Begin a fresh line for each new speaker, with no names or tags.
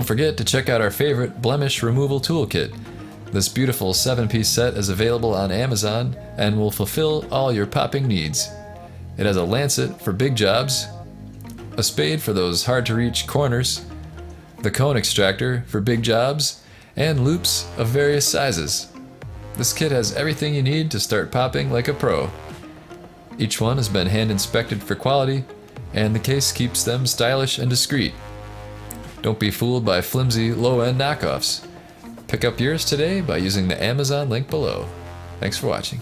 forget to check out our favorite blemish removal toolkit. This beautiful 7-piece set is available on Amazon and will fulfill all your popping needs. It has a lancet for big jobs, a spade for those hard-to-reach corners, the cone extractor for big jobs, and loops of various sizes. This kit has everything you need to start popping like a pro. Each one has been hand inspected for quality, and the case keeps them stylish and discreet. Don't be fooled by flimsy, low-end knockoffs. Pick up yours today by using the Amazon link below. Thanks for watching.